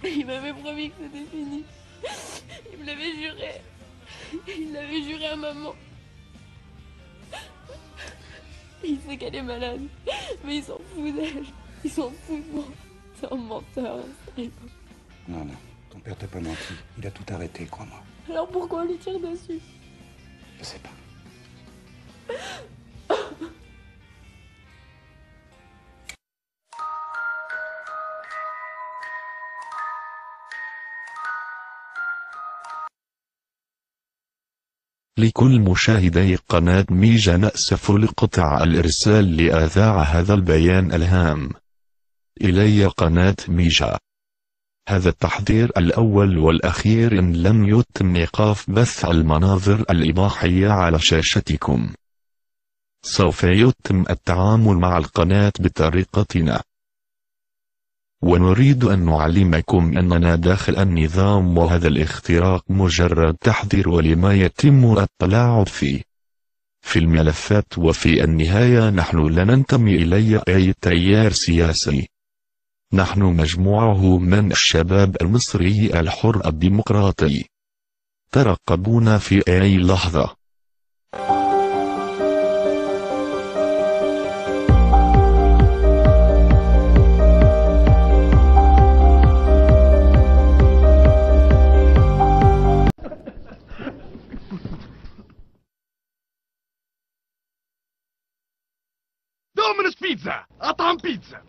Il m'avait promis que c'était fini. Il me l'avait juré. Il l'avait juré à maman. Il sait qu'elle est malade. Mais il s'en fout d'elle. Il s'en fout de moi. C'est un menteur. Non, non, ton père t'a pas menti. Il a tout arrêté, crois-moi. Alors pourquoi on lui tire dessus? Je sais pas. لكل مشاهدي قناة ميجا نأسف لقطع الإرسال لإذاعة هذا البيان الهام. إلي قناة ميجا. هذا التحذير الأول والأخير إن لم يتم إيقاف بث المناظر الإباحية على شاشتكم. سوف يتم التعامل مع القناة بطريقتنا. ونريد أن نعلمكم أننا داخل النظام وهذا الاختراق مجرد تحذير ولما يتم التلاعب فيه في الملفات، وفي النهاية نحن لا ننتمي إلى أي تيار سياسي. نحن مجموعة من الشباب المصري الحر الديمقراطي. ترقبونا في أي لحظة. دومينوس بيتزا، أطعم بيتزا.